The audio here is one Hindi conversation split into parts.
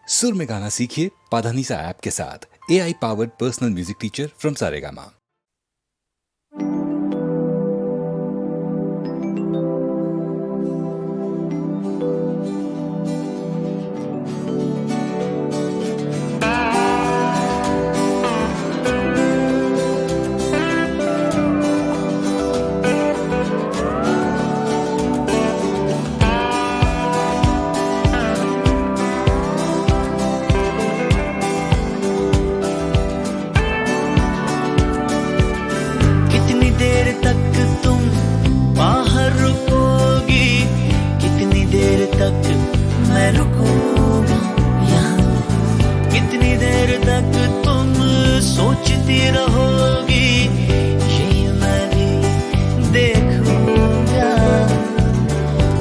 सुर में गाना सीखिए पाधानीसा ऐप के साथ। AI powered personal music teacher from Saregama. मैं रुकूंगा यहाँ, कितनी देर तक तुम सोचती रहोगी, ये मैं भी देखूंगा।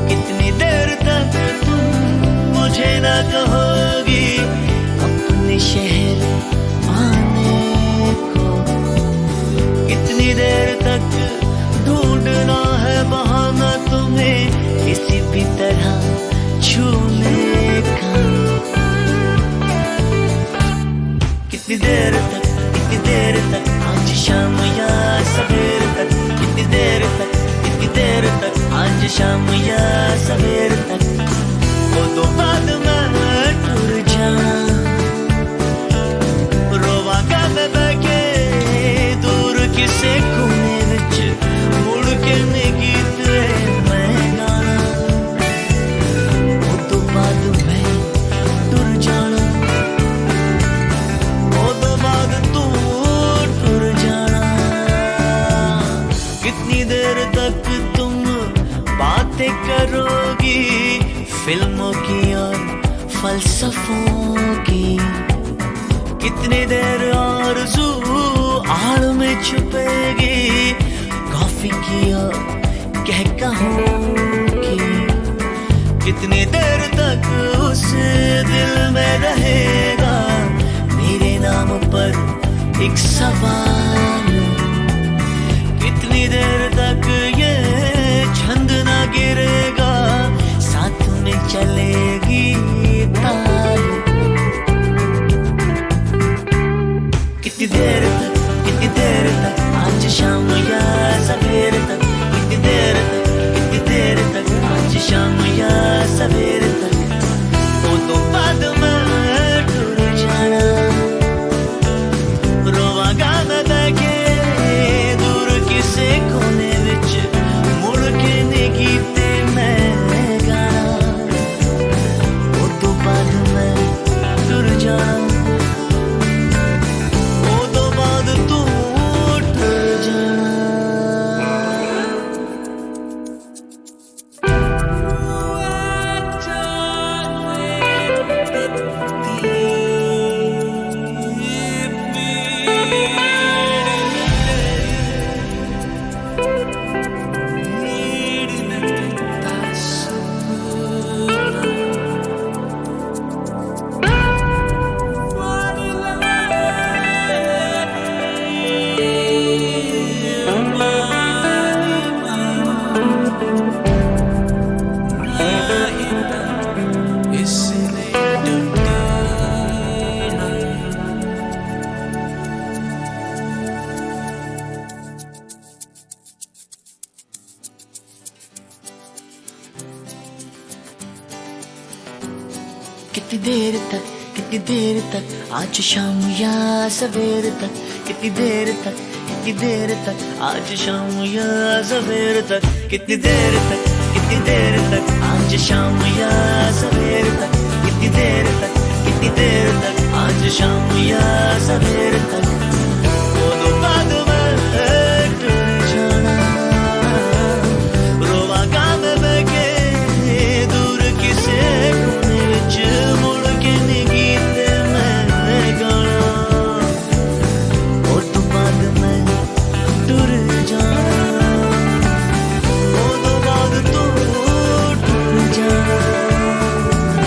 कितनी देर तक तुम मुझे ना कहोगी अपने शहर आने को, कितनी देर तक ढूंढना है बहाना तुम्हें किसी भी तरह छूने का। कितनी देर तक आज शाम या सवेर तक, कितनी देर तक आज शाम या सवेर तक, वो तो बाद मैं टूर जाना, रोवांगा मैं बैठे दूर किसे कोने विच, मुड़ के नहीं गीत मैं गाना, वो तो बाद मैं टूर जाना, वो तो बाद तू टूर जाना। कितनी देर तक तुम बातें करोगी फिल्मों की और फलसफों की, कितनी देर आरज़ू आड़ में छुपेगी कॉफी की और कहकहों की, कितनी देर तक उस दिल में रहेगा मेरे नाम पर एक सवाल, कितनी देर तक ये छंद ना गिरेगा साथ में चलेगी ताल। कितनी देर तक आज शाम या सवेर तक, कितनी देर तक आज शाम या सवेर तक, वो तो बाद मैं टूर जाना, रोवांगा मैं बैठे दूर किसे कोने विच, मुड़ के नहीं गीते मैं गाना, वो तो बाद मैं टूर जाना, कितनी देर तक आज शाम या सवेर तक, कितनी देर तक आज शाम या सवेर तक, कितनी देर तक आज शाम या सवेर तक, कितनी देर तक आज शाम या सवेर तक, वो तो बाद मैं टूर जाना, रोवांगा मैं बैठे दूर किसे कोने विच, मुड़ के नहीं गीते मैं गाना, वो तो बाद मैं टूर जाना, वो तो बाद तू टूर जाना।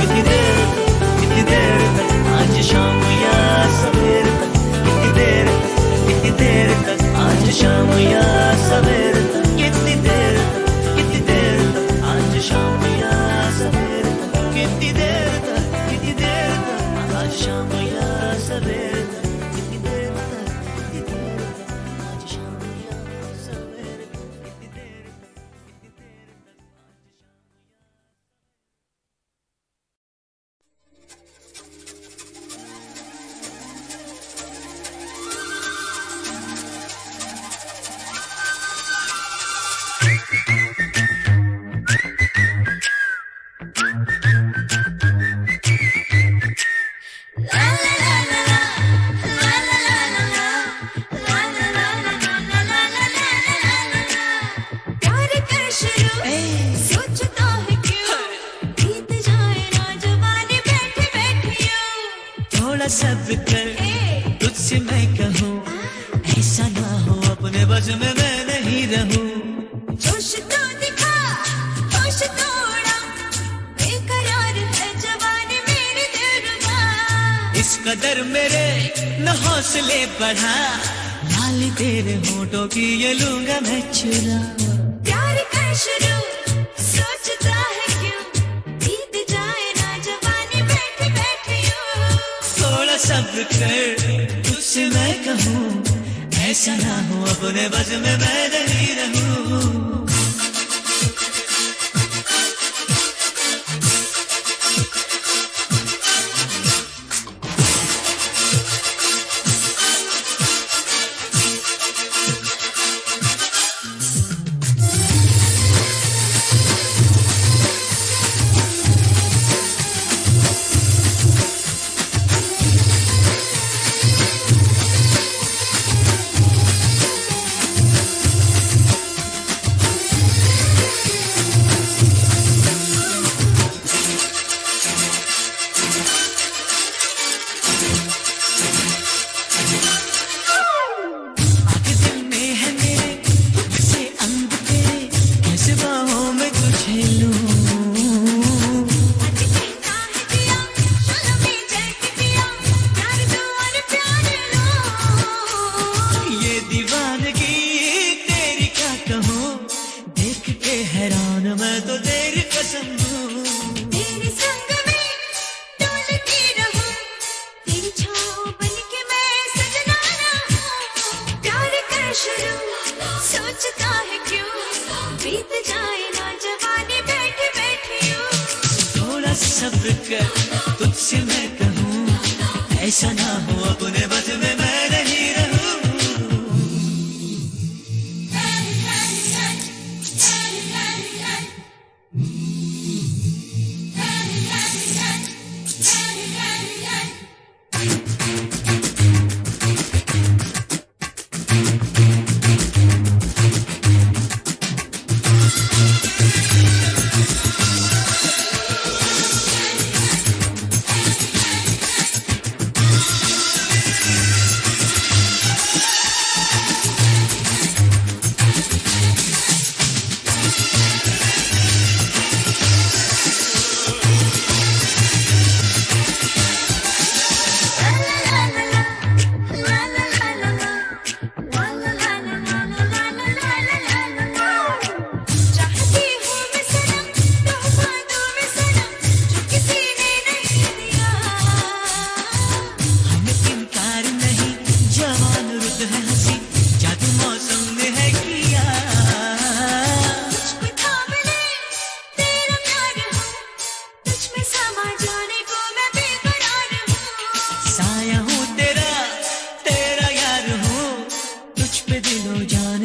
कितनी देर तक आज शाम या थोड़ा सब्र कर, तुझसे मैं कहूँ ऐसा ना हो अपने बस में मैं नहीं रहूँ। जोश तो दिखा, होश तो उड़ा, बेकरार है जवानी मेरी दिलरुबा। इस कदर मेरे न हौसले बढ़ा, लाली तेरे होठों की ये लूंगा मैं चुरा। प्यार कर शुरू सोचता है क्यों, बीत जाए ना जवानी बैठी बैठी यूं। थोड़ा सब्र कर, तुझसे मैं कहूँ ऐसा ना हो अपने बस में मैं नहीं रहूँ। सोचता है क्यों, बीत जाए ना जवानी बैठी बैठी यूं। थोड़ा सब्र कर, तुझसे मैं कहूँ ऐसा ना हो अपने बस में मैं नहीं रहूँ।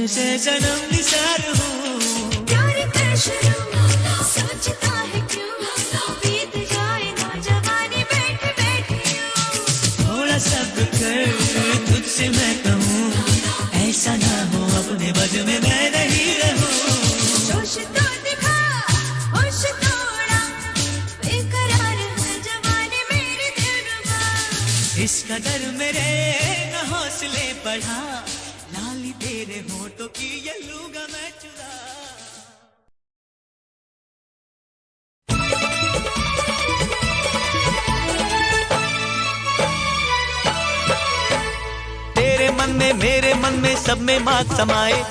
से जन्म निसार हूँ। प्यार कर शुरू सोचता है क्यों, बीत जाए ना जवानी बैठी बैठी यूं। थोड़ा सब्र कर, तुझसे मैं कहूँ ऐसा ना हो अपने बस में मैं नहीं रहूँ। जोश तो दिखा, होश तो उड़ा, बेकरार है जवानी मेरी दिलरुबा। इस कदर मेरे न हौसले बढ़ा, लाली तेरे होठों की ये लूंगा मैं चुरा। तेरे मन में मेरे मन में सब में माँ समाए,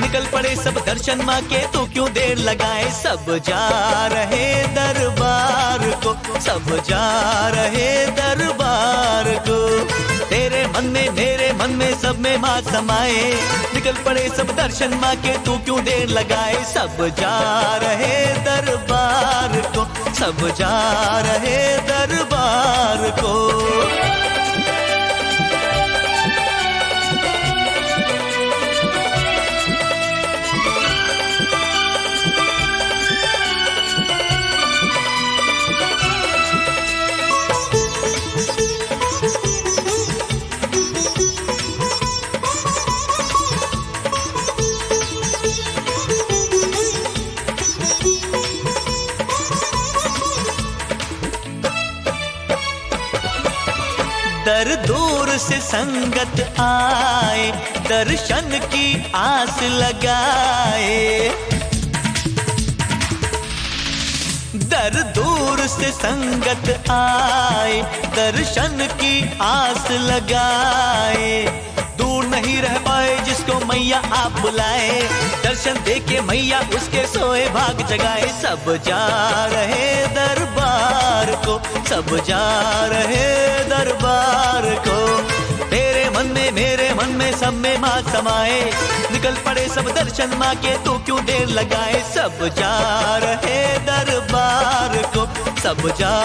निकल पड़े सब दर्शन माँ के तो क्यों देर लगाए। सब जा रहे दरबार को, सब जा रहे दरबार को। तेरे मन में मेरे मन में सब में माँ समाए, निकल पड़े सब दर्शन माँ के तू क्यों देर लगाए। सब जा रहे दरबार को, सब जा रहे दरबार को। दर दूर से संगत आए, दर्शन की आस लगाए। दर दूर से संगत आए, दर्शन की आस लगाए। दूर नहीं रह पाए जिसको मैया आप बुलाए, दर्शन देके मैया उसके सोए भाग जगाए। सब जा रहे दरबार को, सब जा रहे दरबार को। तेरे मन में मेरे मन में सब में माँ समाए, निकल पड़े सब दर्शन माँ के, तू क्यों देर लगाए। सब जा रहे दरबार को, सब जा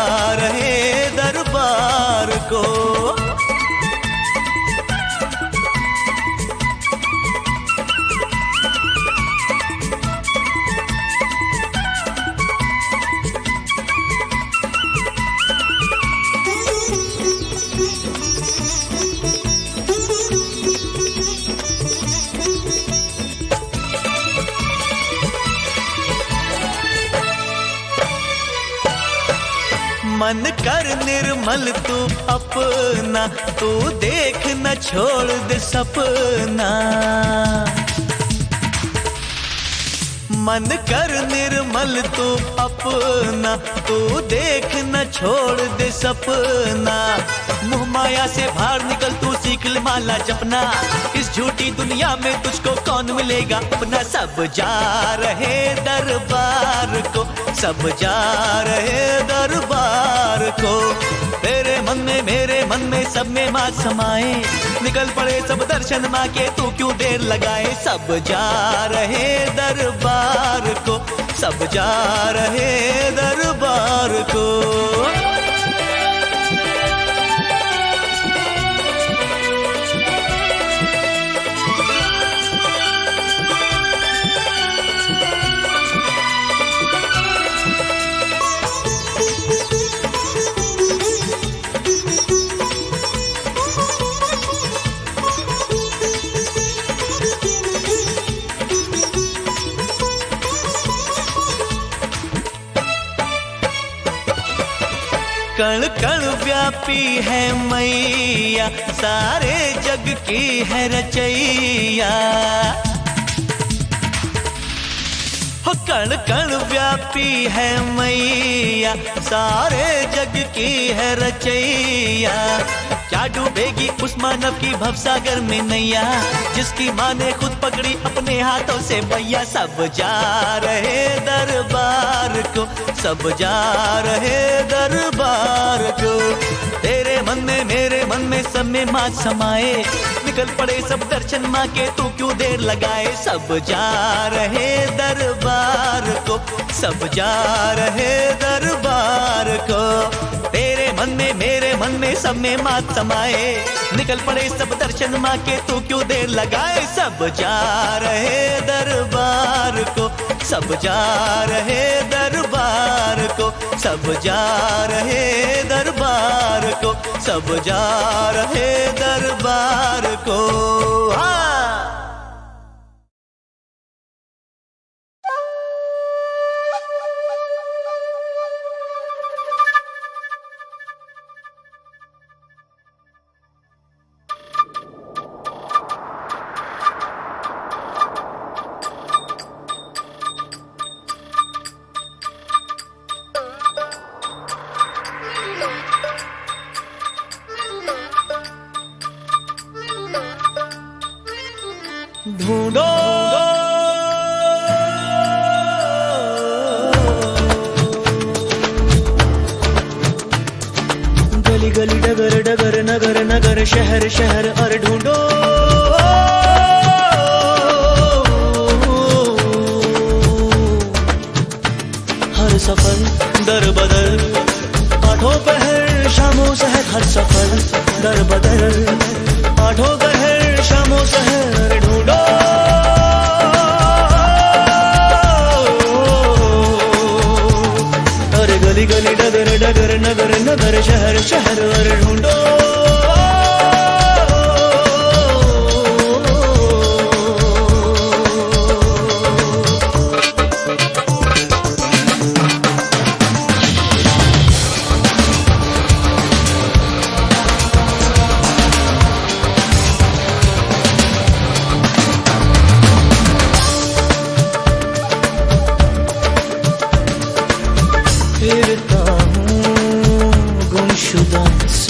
रहे दरबार को। मन कर निर्मल तू अपना, तू देख न छोड़ दे सपना। मन कर निर्मल तू अपना, तू देख न छोड़ दे सपना। मुँह माया से बाहर निकल तू, सीख ले माला जपना। इस झूठी दुनिया में तुझको कौन मिलेगा अपना। सब जा रहे दरबार को, सब जा रहे दरबार को। तेरे मन में मेरे मन में सब में माँ समाए, निकल पड़े सब दर्शन माँ के, तू क्यों देर लगाए। सब जा रहे दरबार को, सब जा रहे दरबार को। कण कण व्यापी है मैया, सारे जग की है रचैया। हो कण कण व्यापी है मैया, सारे जग की है रचैया। क्या डूबेगी उस मानव की भवसागर में नैया, जिसकी माँ ने खुद पकड़ी अपने हाथों से मैया। सब जा रहे दरबार को, सब जा रहे दरबार को। तेरे मन में मेरे मन में सब में माँ समाए, निकल पड़े सब दर्शन माँ के, तू क्यों देर लगाए। सब जा रहे दरबार को, सब जा रहे दरबार को। तेरे मन में मेरे मन में सब में माँ समाए, निकल पड़े सब दर्शन माँ के, तू क्यों देर लगाए। सब जा रहे दरबार को, सब जा रहे दरबार को, सब जा रहे दरबार को, सब जा रहे दरबार को। ढूंढो गली गली डगर डगर नगर नगर शहर शहर और ढूंढो हर सफर दर बदर आठों पहर शामों सहर। हर सफर दर बदर आठों पहर शामों सहर ढूंढो और गली गली डगर डगर नगर नगर शहर शहर और ढूंढो।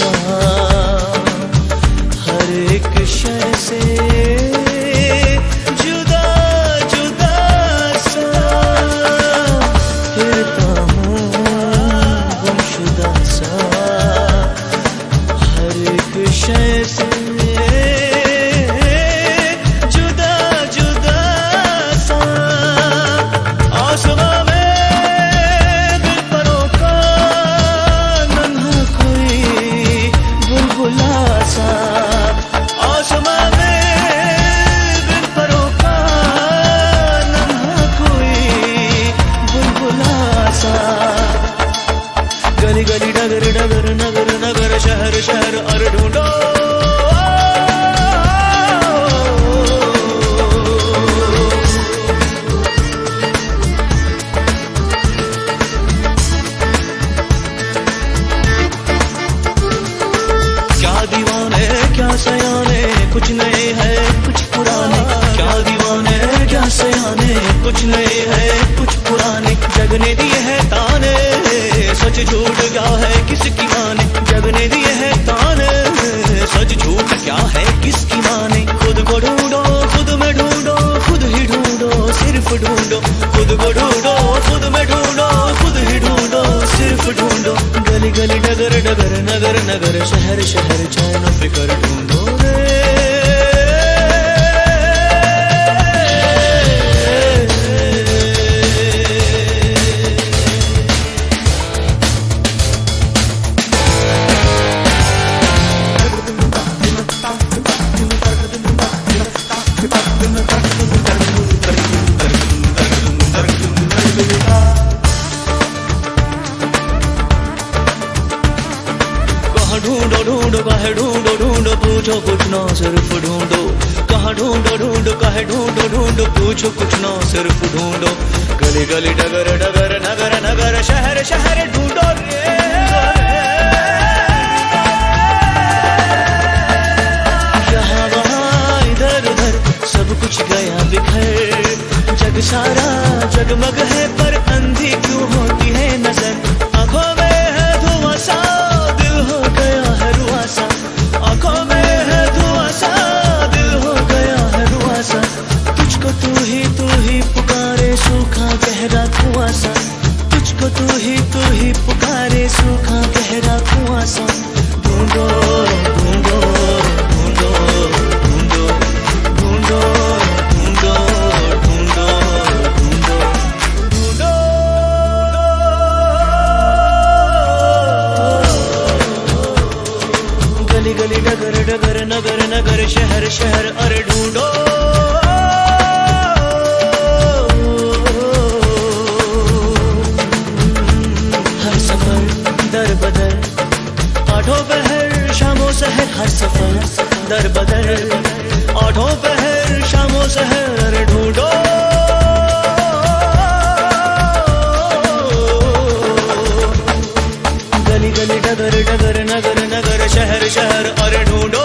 सा, हर एक शय से जुदा जुदा सा, फिरता हूँ गुमशुदा सा, हर एक शय से जुदा जुदा सा। आसमां में दिल परों का नन्हा कोई बुलबुला सा, आसमां में दिल परों का नन्हा कोई बुलबुला सा। गली गली डगर डगर नगर नगर शहर शहर और ढूंढो क्या दीवाने क्या सयाने, कुछ नए है कुछ पुराने, क्या दीवाने क्या सयाने, कुछ नए है कुछ पुराने, जगने दिए है ताने, सच झूठ क्या है किसकी माने, जगने दिए है ताने, सच झूठ क्या है किसकी माने। खुद को ढूंढो खुद में ढूंढो, खुद ही ढूंढो सिर्फ ढूंढो, खुद को ढूंढो खुद में ढूंढो, खुद ही ढूंढो सिर्फ ढूंढो। गली गली डगर डगर नगर नगर शहर शहर चैन फिकर ढूंढो रे। ढूंढो ढूंढो कहे ढूंढो ढूंढो, पूछो कुछ ना सिर्फ ढूंढो, कहाँ ढूंढो ढूंढो कहे ढूंढो ढूंढो, पूछो कुछ ना सिर्फ ढूंढो। गली गली डगर डगर नगर नगर शहर शहर ढूंढो रे। यहाँ वहाँ इधर उधर सब कुछ गया बिखर, जग सारा जगमग है पर अंधी क्यों होती है नजर। आंखों में है धुआं सा, दिल हो गया है रुआ सा, आंखों में है धुआं सा, दिल हो गया है रुआ सा। तुझको तू ही पुकारे सूखा गहरा कुआं सा, तुझको तू ही पुकारे सूखा गहरा कुआं सा। ढूंढो ढूंढो ढूंढो ढूंढो ढूंढो ढूंढो ढूंढो ढूंढो ढूंढो। गली गली डगर डगर नगर नगर शहर शहर अरे ढूंढो। हर सफर दर बदर, आठों पहर शामों सहर, हर सफर दर बदर, आठों पहर शामों सहर अरे ढूंढो। गली गली डगर डगर नगर नगर शहर शहर अरे ढूंढो।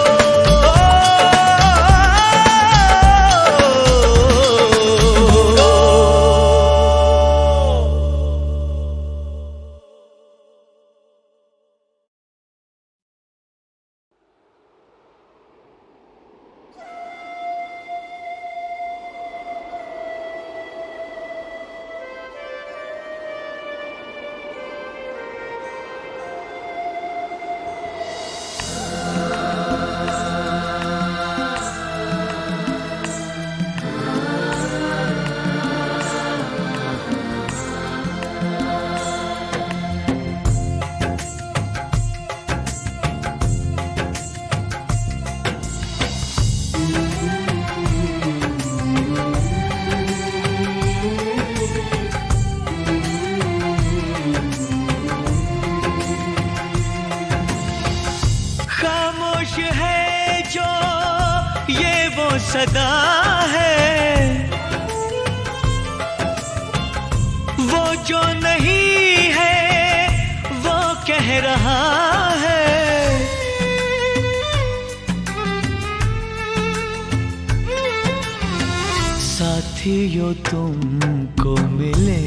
सदा है वो जो नहीं है वो कह रहा है। साथियों तुमको मिले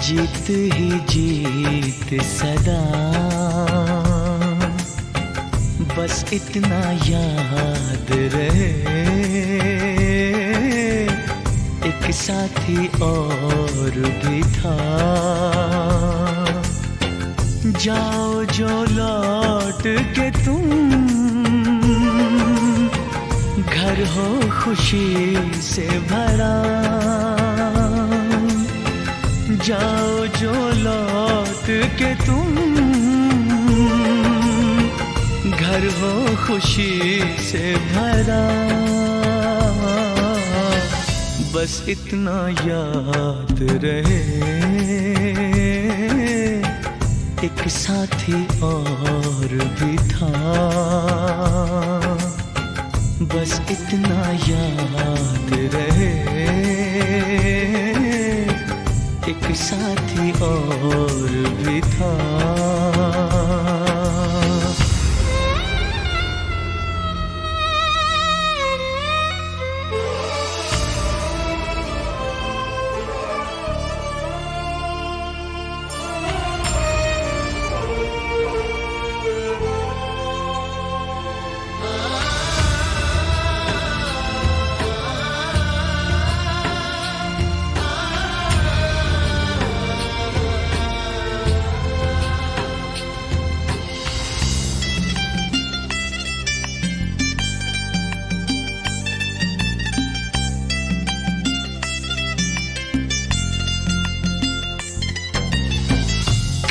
जीत ही जीत सदा, बस इतना याद रहे, एक साथी और भी था। जाओ जो लौट के तुम, घर हो खुशी से भरा। जाओ जो लौट के तुम, घर हो खुशी से भरा। बस इतना याद रहे, एक साथी और भी था। बस इतना याद रहे, एक साथी और भी था।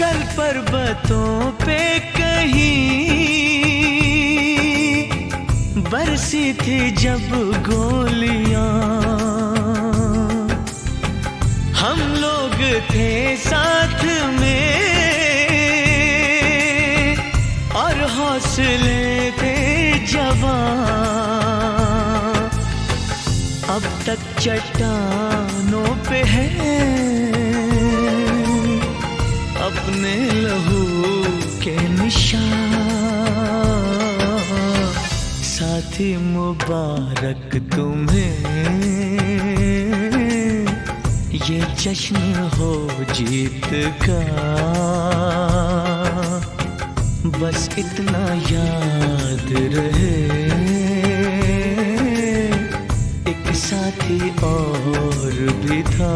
कल पर्वतों पे कहीं बरसी थी जब गोलियां, हम लोग थे साथ में और हौसले थे जवां। अब तक चट्टानों पे है अपने लहू के निशान। साथी मुबारक तुम्हें, ये जश्न हो जीत का। बस इतना याद रहे, एक साथी और भी था।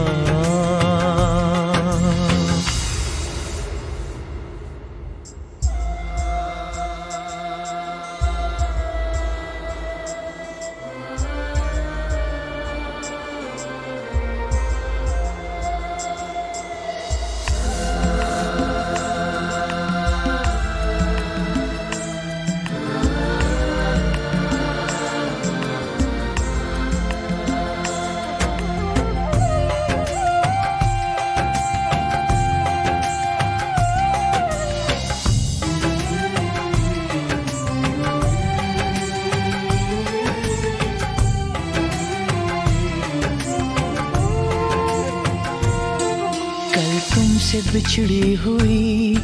तुमसे बिछड़ी हुई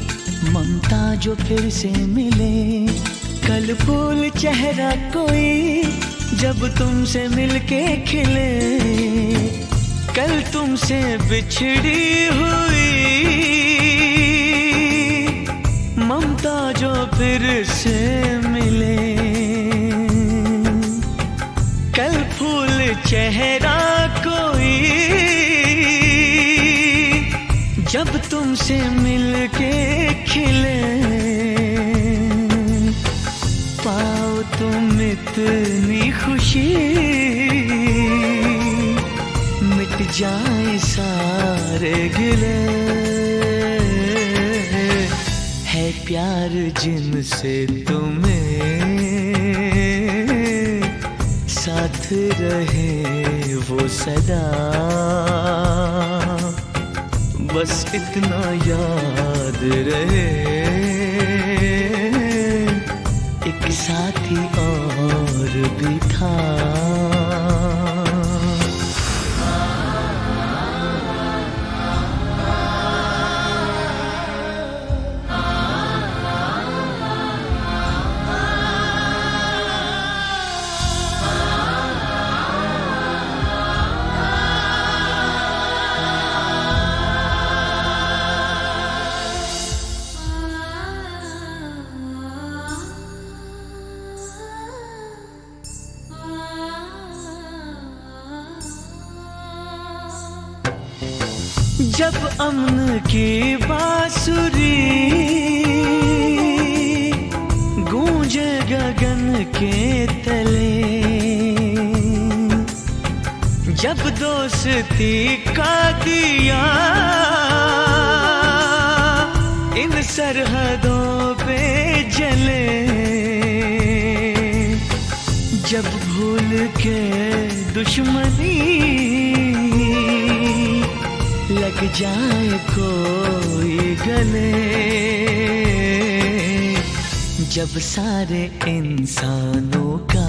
ममता जो फिर से मिले। कल फूल चेहरा कोई जब तुमसे मिलके खिले। कल तुमसे बिछड़ी हुई ममता जो फिर से मिले। कल फूल चेहरा कोई जब तुमसे मिलके खिले। पाओ तुम इतनी खुशी, मिट जाए सारे गिले। है प्यार जिनसे तुम्हें, साथ रहे वो सदा। बस इतना याद रहे, एक साथी और भी था। जब अमन की बांसुरी गूंजे गगन के तले, जब दोस्ती का दिया इन सरहदों पे जले, जब भूल के दुश्मनी लग जाए कोई गले, जब सारे इंसानों का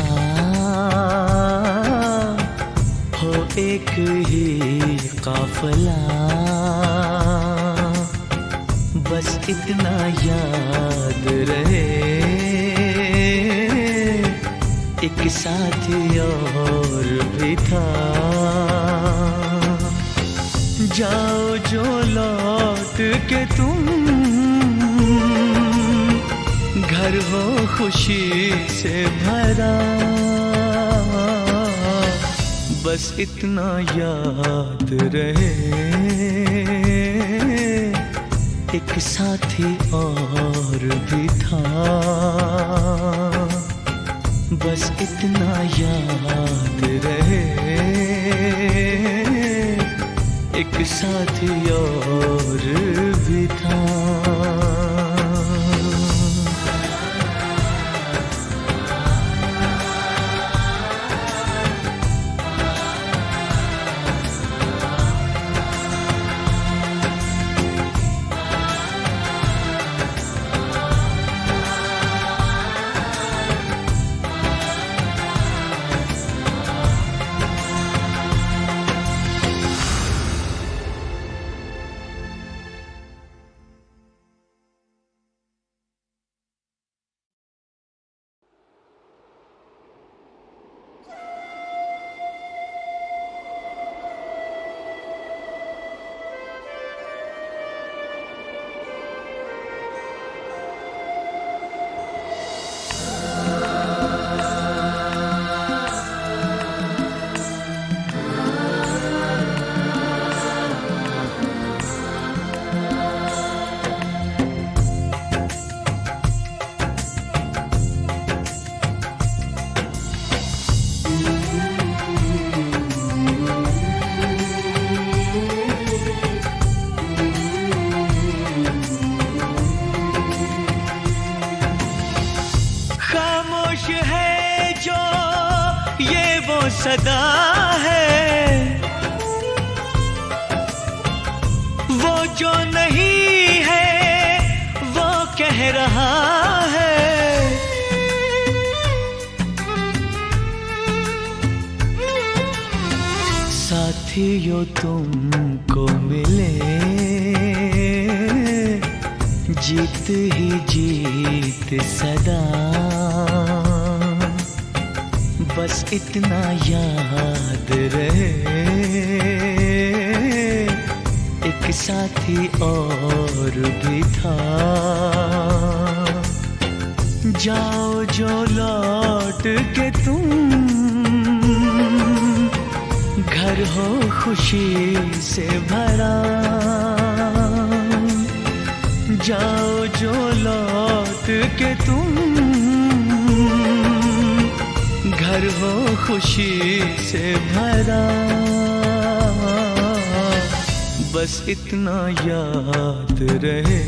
हो एक ही काफिला, बस इतना याद रहे एक साथी और भी था। जाओ जो लौट के तुम, घर हो खुशी से भरा, बस इतना याद रहे एक साथी और भी था, बस इतना याद रहे एक साथी और भी था। सदा है वो जो नहीं है वो कह रहा है, साथियों तुमको मिले जीत ही जीत सदा, बस इतना याद रहे एक साथी और भी था। जाओ जो लौट के तुम, घर हो खुशी से भरा, जाओ जो लौट के तुम, घर हो खुशी से भरा, बस इतना याद रहे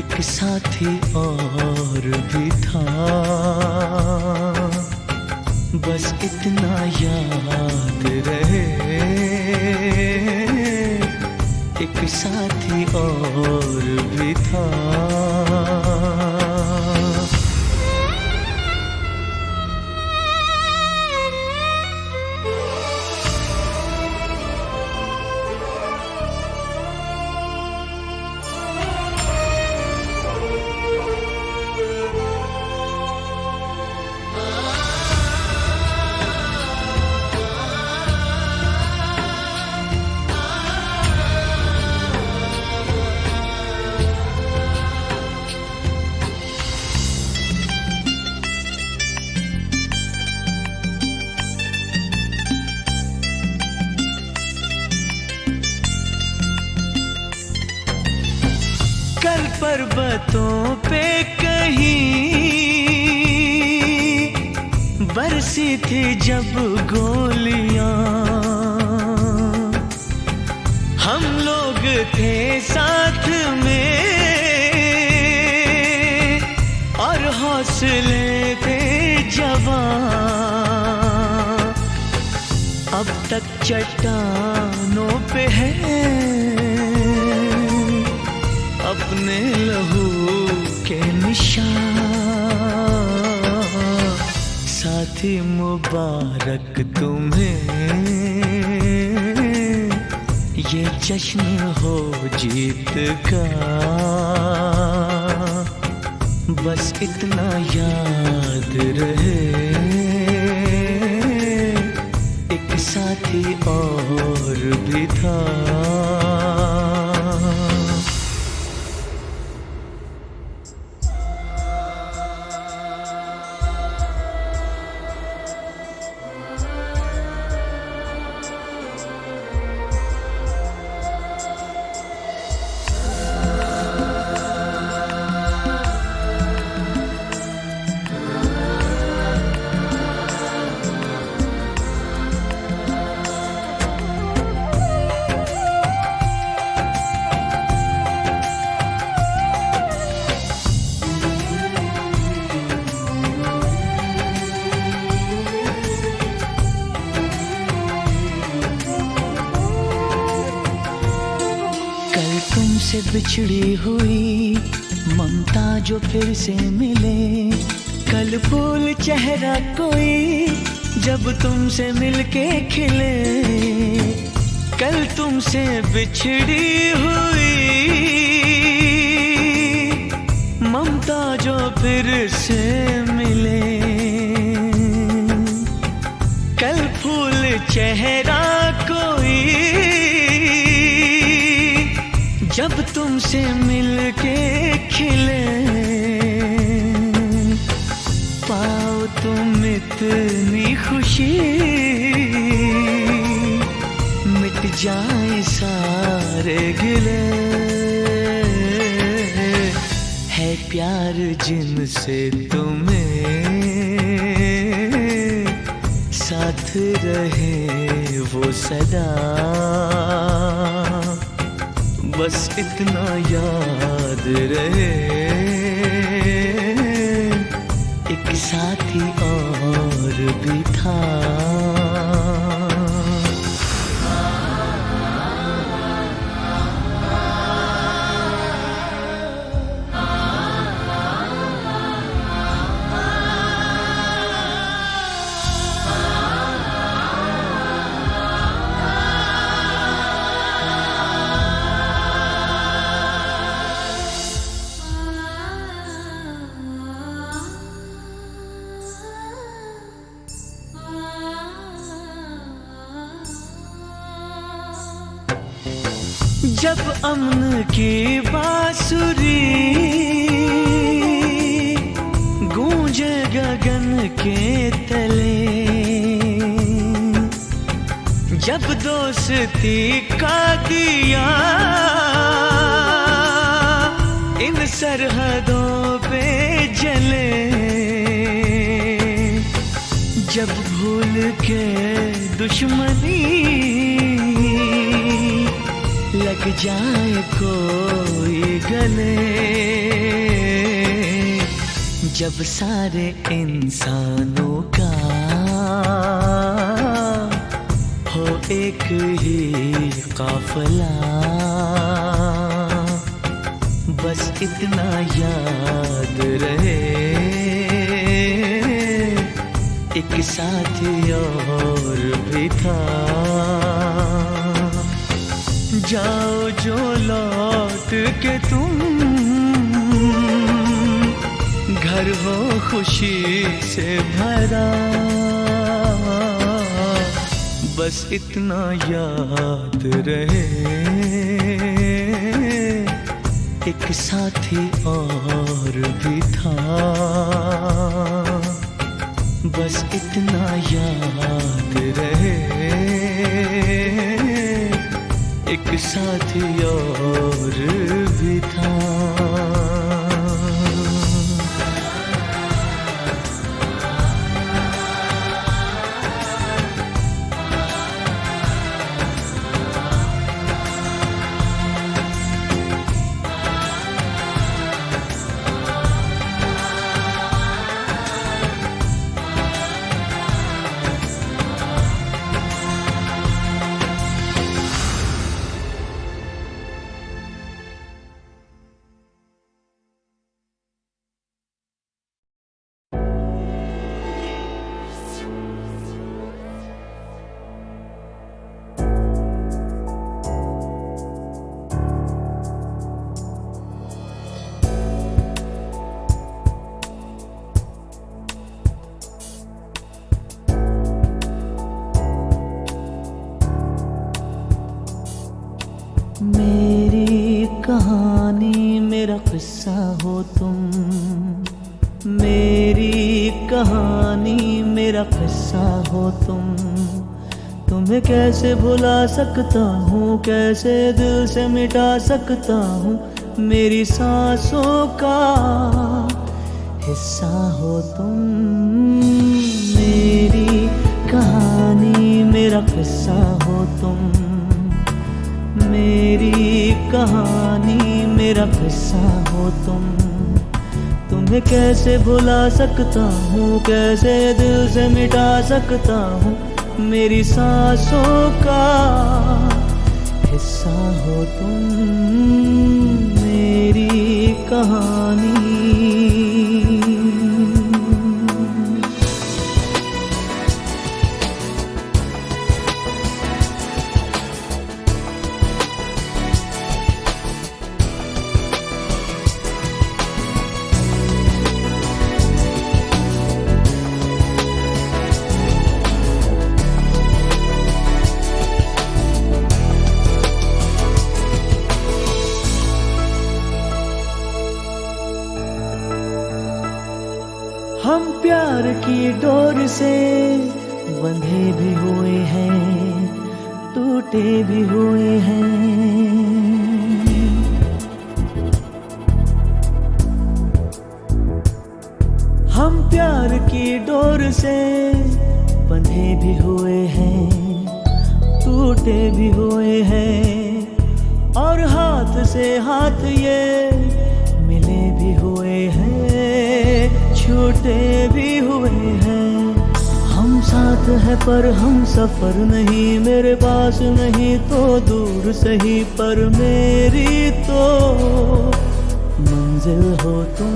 एक साथी और भी था, बस इतना याद रहे एक साथी और भी था। कल पर्वतों पे कहीं बरसी थी जब गोलियां, हम लोग थे साथ में और हौसले थे जवां। अब तक चट्टानों पे है अपने लहू के निशान। साथी मुबारक तुम्हें ये जश्न हो जीत का। बस इतना याद रहे एक साथी और भी था। तुमसे बिछड़ी हुई ममता जो फिर से मिले, कल फूल चेहरा कोई जब तुमसे मिलके खिले। कल तुमसे बिछड़ी हुई ममता जो फिर से मिले, कल फूल चेहरा कोई जब तुमसे मिलके खिले। पाओ तुम इतनी खुशी मिट जाए सारे गिले। है प्यार जिनसे तुम्हें साथ रहे वो सदा। बस इतना याद रहे एक साथी और भी था। जब अमन की बांसुरी गूंजे गगन के तले, जब दोस्ती का दिया इन सरहदों पे जले, जब भूल के दुश्मनी लग जाए कोई गले, जब सारे इंसानों का हो एक ही काफला। बस इतना याद रहे एक साथी और भी था। जाओ जो लौट के तुम घर हो खुशी से भरा। बस इतना याद रहे एक साथी और भी था। बस इतना याद रहे एक साथी और भी था। कहानी मेरा किस्सा हो तुम, मेरी कहानी मेरा किस्सा हो तुम। तुम्हें कैसे भुला सकता हूँ, कैसे दिल से मिटा सकता हूँ, मेरी सांसों का हिस्सा हो तुम। मेरी कहानी मेरा किस्सा हो तुम, मेरी कहानी मेरा किस्सा हो तुम। तुम्हें कैसे भुला सकता हूँ, कैसे दिल से मिटा सकता हूँ, मेरी सांसों का हिस्सा हो तुम। मेरी कहानी। हम प्यार की डोर से बंधे भी हुए हैं, टूटे भी हुए हैं। हम प्यार की डोर से बंधे भी हुए हैं, टूटे भी हुए हैं, और हाथ से हाथ ये मिले भी हुए हैं, छूटे भी हुए हैं। हम साथ हैं पर हम सफर नहीं, मेरे पास नहीं तो दूर सही, पर मेरी तो मंजिल हो तुम।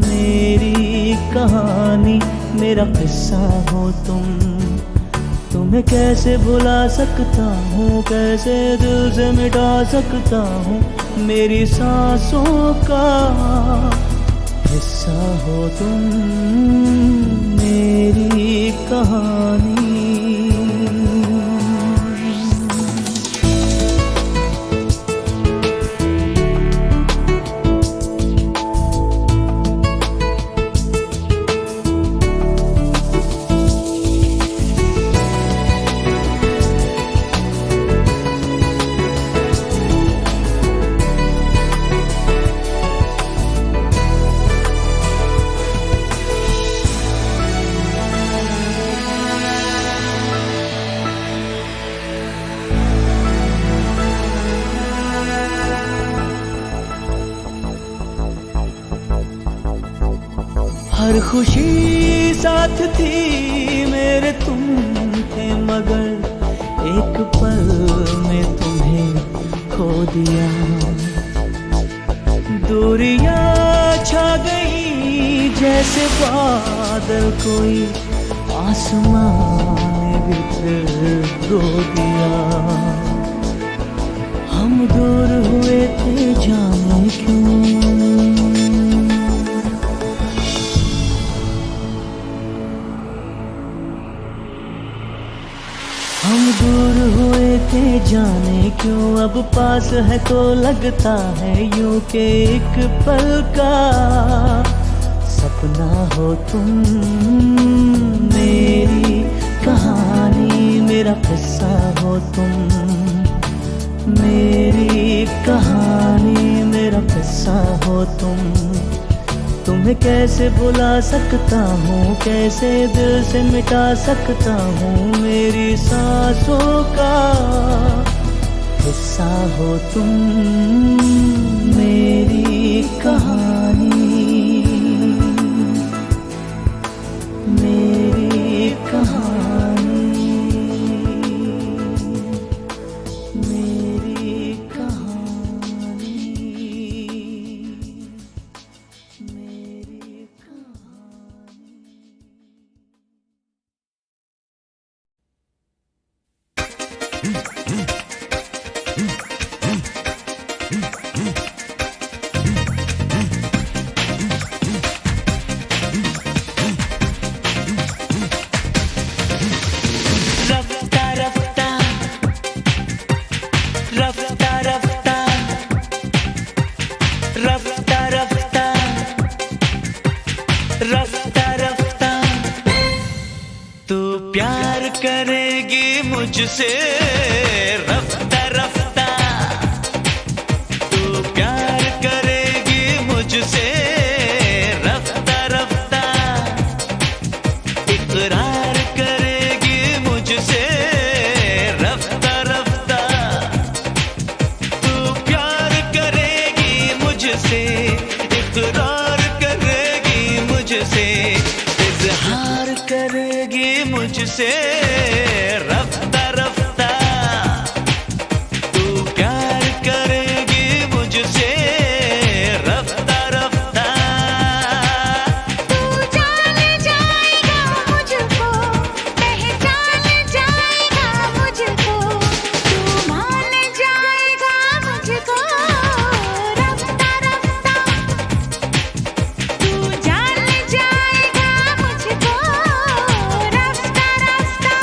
मेरी कहानी मेरा किस्सा हो तुम। तुम्हें कैसे भुला सकता हूँ, कैसे दिल से मिटा सकता हूँ, मेरी सांसों का हिस्सा हो तुम। मेरी कहानी। हर खुशी साथ थी मेरे, तुम थे मगर एक पल में तुम्हें खो दिया। दूरियां छा गई जैसे बादल, कोई आसमान ने भी फिर रो दिया। हम दूर हुए थे जाने क्यों, हम दूर हुए थे जाने क्यों, अब पास है तो लगता है यूं के एक पल का सपना हो तुम। मेरी कहानी मेरा किस्सा हो तुम, मेरी कहानी मेरा किस्सा हो तुम। तुम्हें कैसे भुला सकता हूँ, कैसे दिल से मिटा सकता हूँ, मेरी सांसों का हिस्सा हो तुम। मेरी कहानी। मेरी कहानी। मेरी कहानी। मेरी कहानी। रफ्ता रफ्ता रफ्ता रफ्ता मुझसे रफ्ता रफ्ता, तू प्यार करेगी मुझसे रफ्ता रफ्ता, इकरार करेगी मुझसे रफ्ता रफ्ता, तू प्यार करेगी मुझसे, इकरार करेगी मुझसे, इजहार करेगी मुझसे रफ्ता रफ्ता, तू प्यार करेगी मुझसे रफ्ता रफ्ता। तू जान जाएगा मुझको, पहचान जाएगा मुझको, तू मान जाएगा मुझको रफ्ता रफ्ता, तू जान जाएगा मुझको रफ्ता रफ्ता।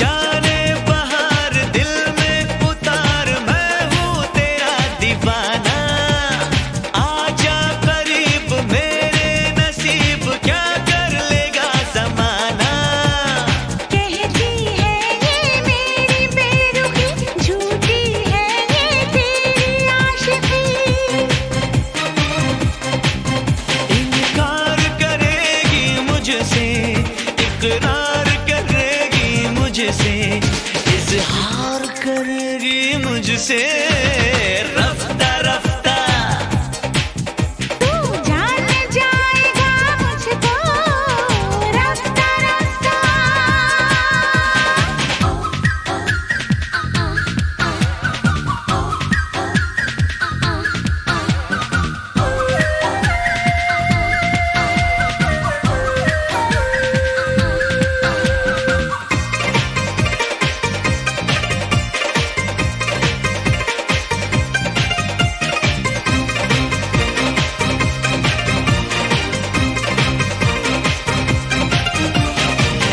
जाने बहार दिल में उतार, मैं हूँ तेरा दीवाना, आजा करीब मेरे नसीब, क्या कर लेगा ज़माना। कहती है ये मेरी बेरुखी, झूठी है ये तेरी आशिकी, इनकार करेगी मुझसे, इकरार करेगी मुझसे, इजहार करेगी मुझसे रफ्ता रफ्ता, तू जान जाएगा मुझको रफ्ता रफ्ता।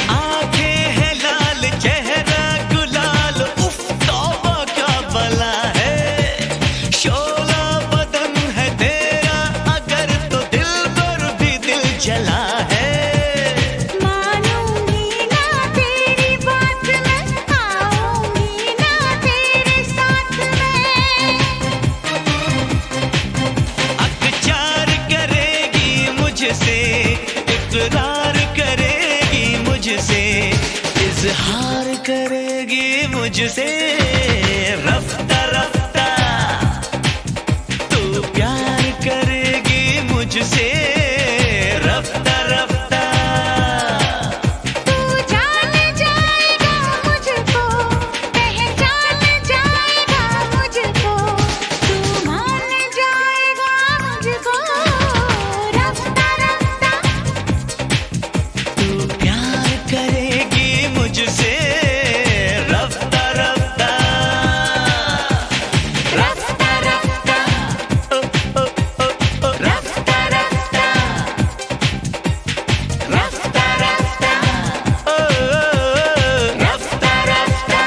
आंखें हैं लाल, चेहरा गुलाल, उफ तौबा क्या बला है, शोला बदन है तेरा अगर तो दिल पर भी दिल जला है। मानूंगी ना तेरी बात मैं, आऊंगी ना तेरे साथ मैं, अकचार करेगी मुझसे, इकरार करेगी मुझसे, इजहार करेगी मुझसे रफ्ता रफ्ता, तू प्यार करेगी मुझसे रफ्ता रफ्ता। तू जान जाएगा मुझको, पहचान जाएगा मुझको, तू मान जाएगा मुझको रफ्ता रफ्ता, तू प्यार करेगी मुझसे रफ्ता रफ्ता, रफ्ता रफ्ता, ओ ओ ओ ओ रफ्ता रफ्ता, रफ्ता रफ्ता, ओ रफ्ता रफ्ता।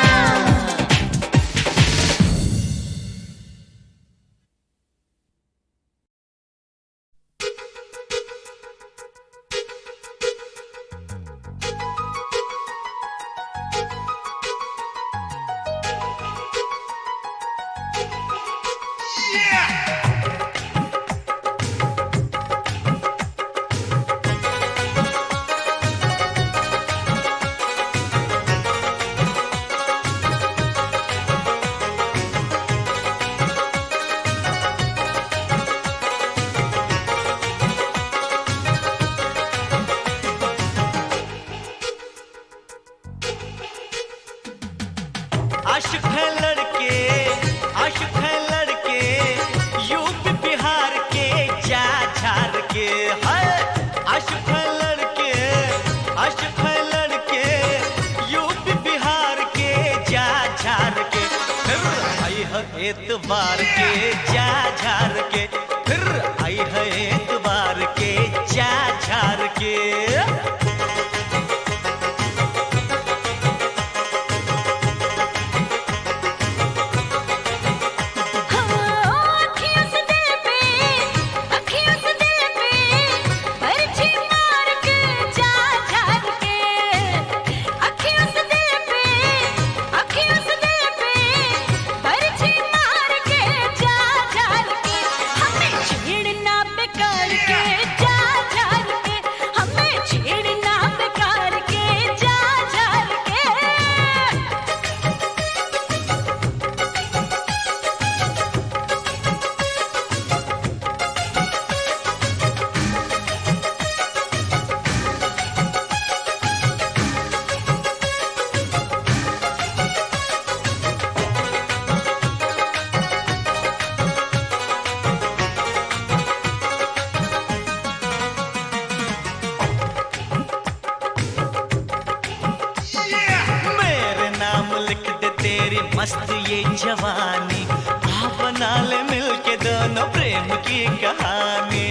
आशिक है लड़के, आशिक है लड़के, यूपी बिहार के जा झार के है। एतबार के जा झार के, फिर आई है एतबार के जा झार के। मस्त ये जवानी आ बना ले मिलके दोनों प्रेम की कहानी।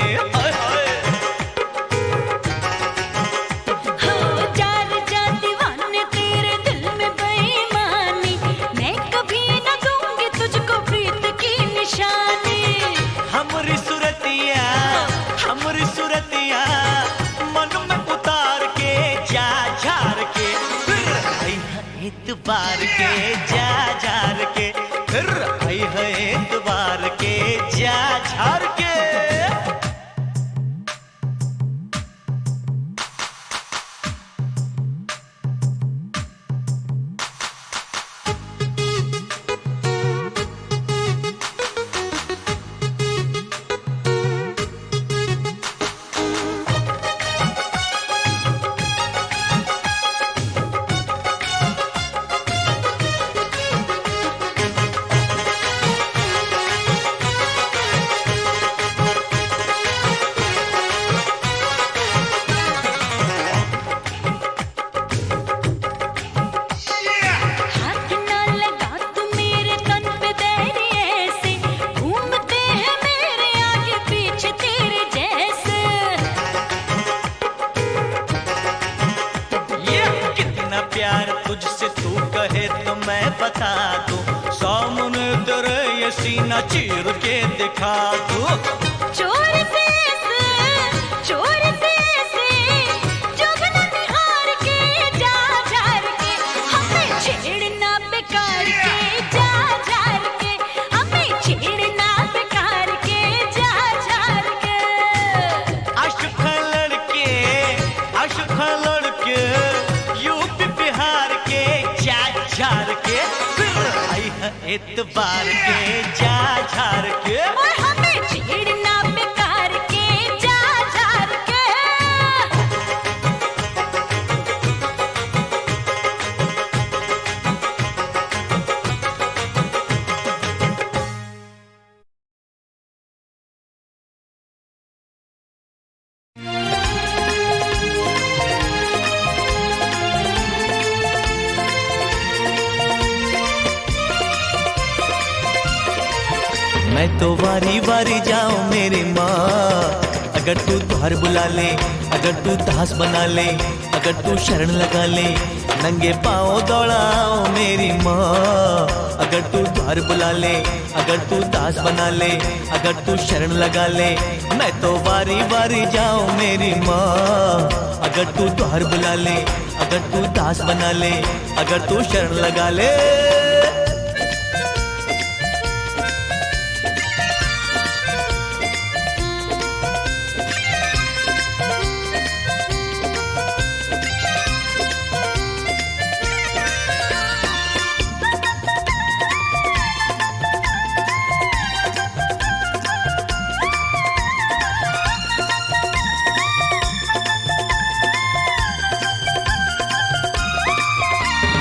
हमरी सुरतिया मन में उतार के जा झार के, फिर आई है एतबार के जा झार के, फिर आई है एतबार के जा झार के। बता दूं 100 मुन तेरे ये सीना चीर के दिखा दूं। चोर से जुगन निहार के जा झार के, हमें छेड़ना बेकार के जा झार के, हमें छेड़ना बेकार के जा झार के। आशिक लड़के यूपी बिहार के जा झार के, एतबार के जा झार के, और हमें छेड़ना बेकार के जा झार के। मैं तो वारी वारी जाऊं मेरी माँ, अगर तू द्वार बुला ले, अगर तू दास बना ले, अगर तू शरण लगा ले, नंगे पाँव दौड़ाओ मेरी माँ। अगर तू द्वार बुला ले, अगर तू दास बना ले, अगर तू शरण लगा ले, मैं तो वारी वारी जाऊं मेरी माँ। अगर तू द्वार बुला ले, अगर तू दास बना ले, अगर तू शरण लगा ले।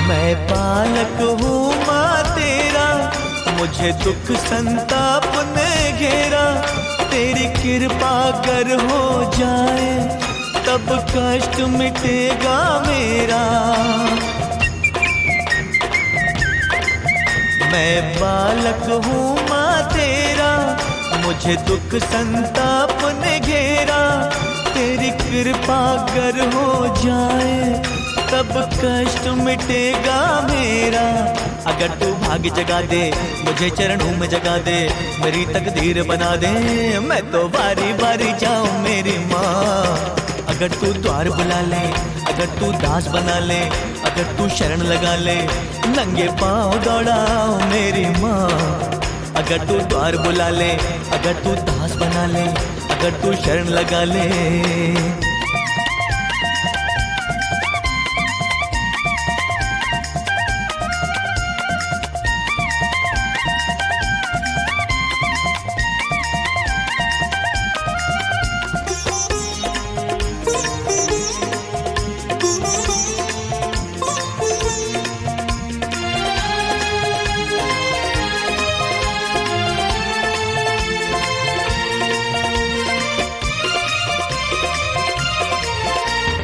मैं पालक हूँ माँ तेरा, मुझे दुख संताप ने घेरा, तेरी कृपा कर हो जाए तब कष्ट मिटेगा मेरा। मैं बालक हूँ माँ तेरा, मुझे दुख संताप ने घेरा। तेरी कृपा अगर हो जाए तब कष्ट मिटेगा मेरा। अगर तू भाग्य जगा दे, मुझे चरणों में जगा दे, मेरी तकदीर बना दे, मैं तो बारी बारी जाऊं मेरी माँ। अगर तू द्वार बुला ले, अगर तू दास बना ले, अगर तू शरण लगा ले, नंगे पाँव दौड़ाओ मेरी माँ। अगर तू द्वार बुला ले, अगर तू दास बना ले, अगर तू शरण लगा ले।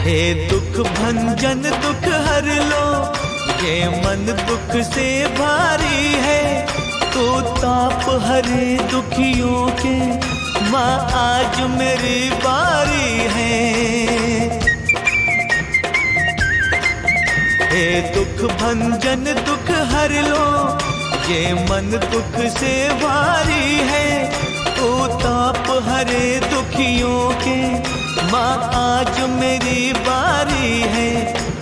हे दुख भंजन दुख हर लो, ये मन दुख से भारी है। तो ताप हरे दुखियों के, माँ आज मेरी बारी है। हे दुख भंजन दुख हर लो, ये मन दुख से भारी है। तो ताप हरे दुखियों के, माँ आज मेरी बारी है।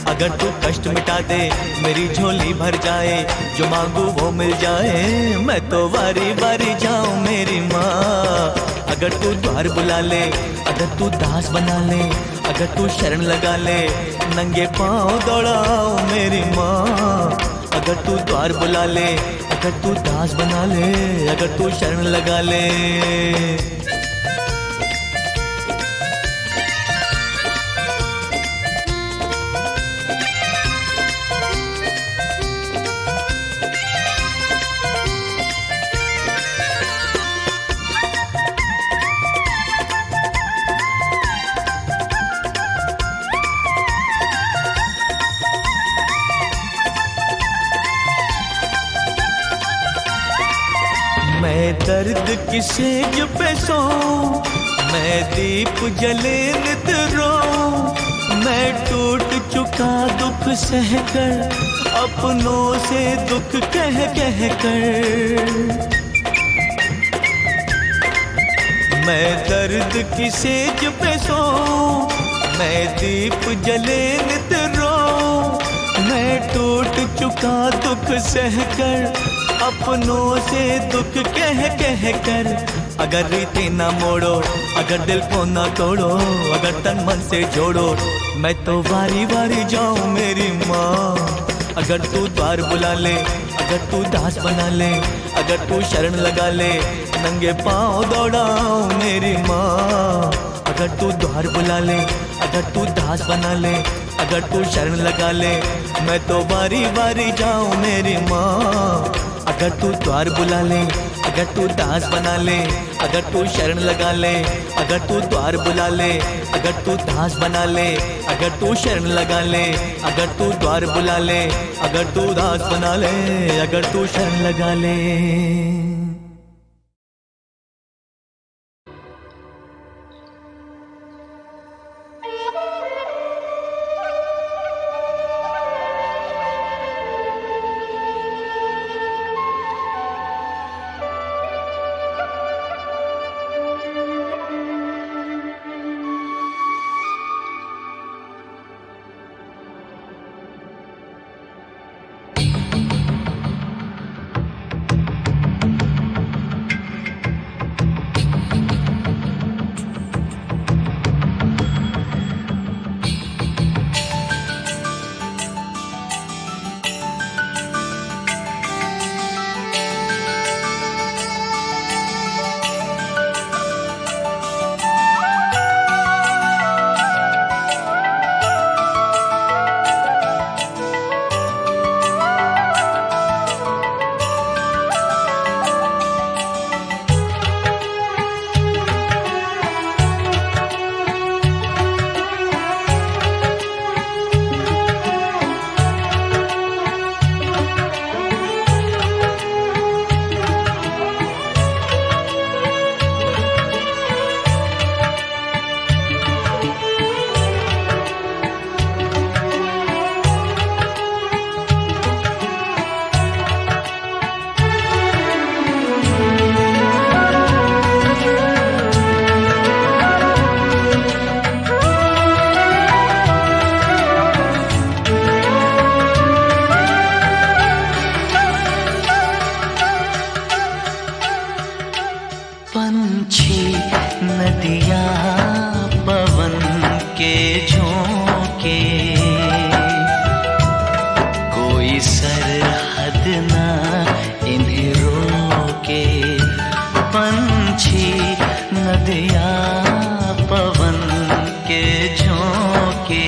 अगर तू कष्ट मिटा दे, मेरी झोली भर जाए, जो मांगू वो मिल जाए, मैं तो बारी बारी जाऊं मेरी माँ। अगर तू द्वार बुला ले, अगर तू दास बना ले, अगर तू शरण लगा ले, नंगे पाँव दौड़ाओ मेरी माँ। अगर तू द्वार बुला ले, अगर तू दास बना ले, अगर तू शरण लगा ले। मैं दर्द की सेज पे सोऊं, मैं दीप जले नित रोऊं। मैं टूट चुका दुख सहकर, अपनों से दुख कह कह कर। मैं दर्द की सेज पे सोऊं, मैं दीप जले नित रोऊं। मैं टूट चुका दुख सहकर, अपनों से दुख कह कह कर। अगर रीति ना मोड़ो, अगर दिल को ना तोड़ो, अगर तन मन से जोड़ो, मैं तो बारी बारी जाऊं मेरी माँ। अगर तू द्वार बुला ले, अगर तू दास बना ले, अगर तू शरण लगा ले, नंगे पाँव दौड़ाओ मेरी माँ। अगर तू द्वार बुला ले, अगर तू दास बना ले, अगर तू शरण लगा ले, मैं तो बारी बारी जाऊं मेरी माँ। अगर तू द्वार बुला ले, अगर तू दास बना ले, अगर तू शरण लगा ले, अगर तू द्वार बुला ले, अगर तू दास बना ले, अगर तू शरण लगा ले, अगर तू द्वार बुला ले, अगर तू दास बना ले, अगर तू शरण लगा ले। सरहद ना इन्हें रोके, पंछी नदिया पवन के झोंके,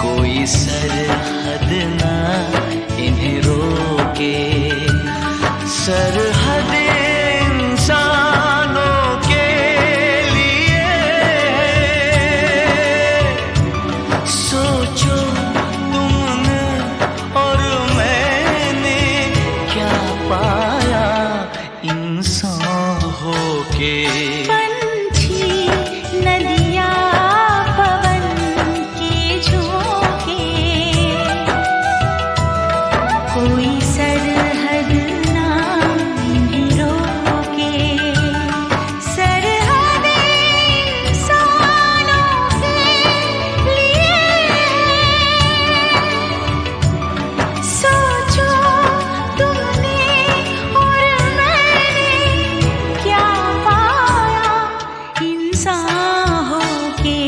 कोई सरहद ना इन्हें रोके, सरहद इंसानों के लिए। सोचो तुमने और मैंने क्या पाया इंसान होके। पंछी नदिया पवन के झोंके, कोई सरहद ना इन्हें रोके, सरहद इंसानों के लिए। सोचो तुमने और मैंने क्या पाया इंसान होके।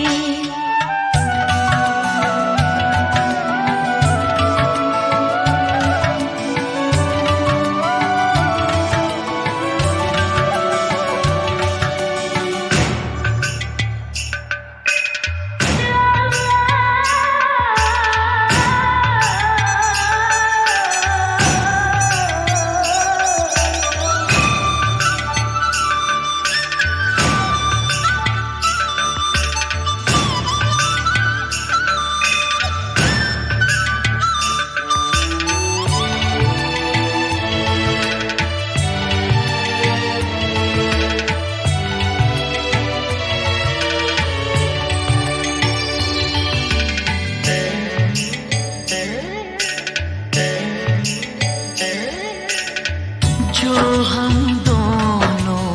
जो हम दोनों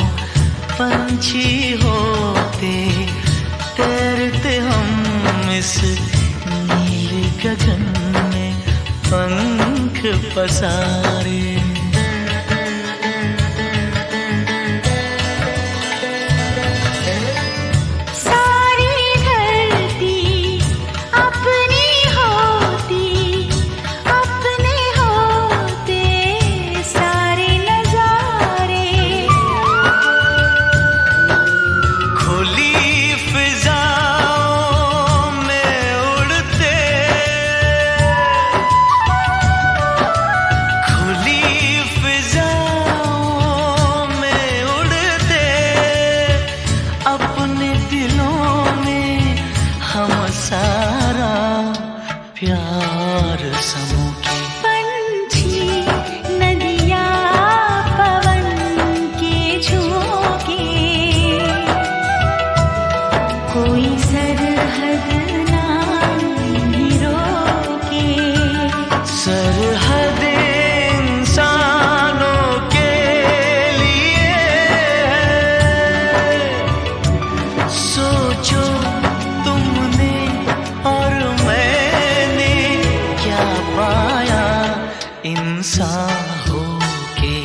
पंछी होते, तैरते हम इस नीले गगन में पंख पसारे। सारी धरती अपनी होती, अपने होते सारे नजारे। खुली फिजाओं में उड़ते, खुली फिजाओं में उड़ते, अपने दिलों में हम सारा प्यार समूखे। पंछी नदिया पवन के झोंके, कोई सरहद ना इन्हें रोके, सरहद इंसानों के लिए। सोचो तुमने और मैंने क्या पाया इंसान होके।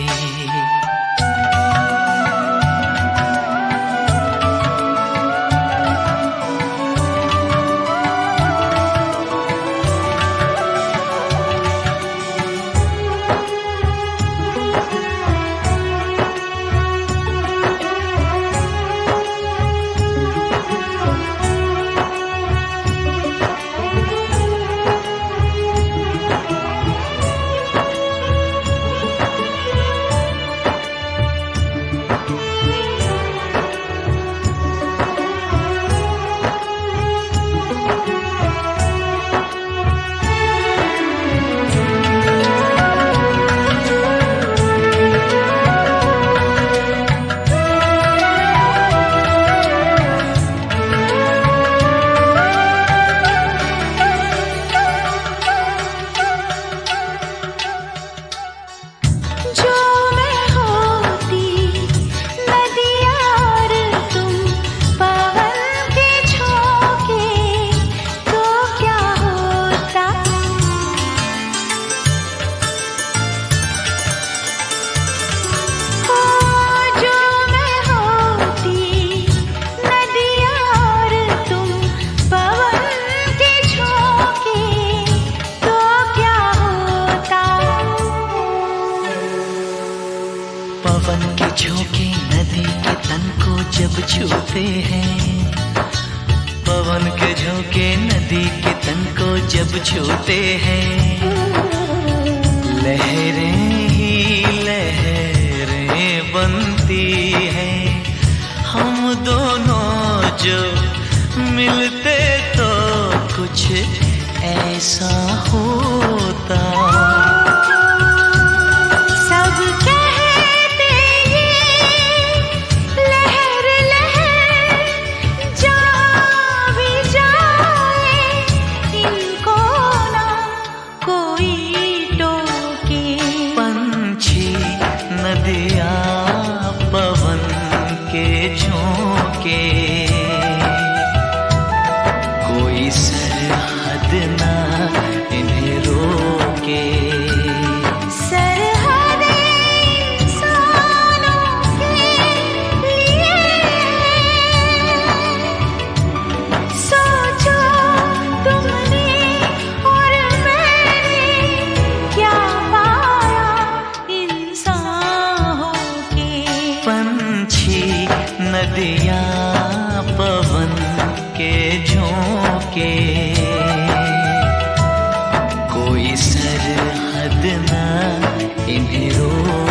जब छूते हैं, पवन के झोंके नदी के तन को जब छूते हैं, लहरें ही लहरें बनती हैं। हम दोनों जो मिलते तो कुछ ऐसा होता। सब कहते ये लहर लहर जा भी जाए, इनको ना कोई टोके। पंछी नदियाँ पवन के झोंके, कोई सरहद ना इन्हें रोके। सरहदें इंसानों के लिए, सोचो तुमने और मैंने क्या पाया इंसान होके। पंछी नदियाँ पवन के झोंके, कोई सरहद ना इन्हें रोके।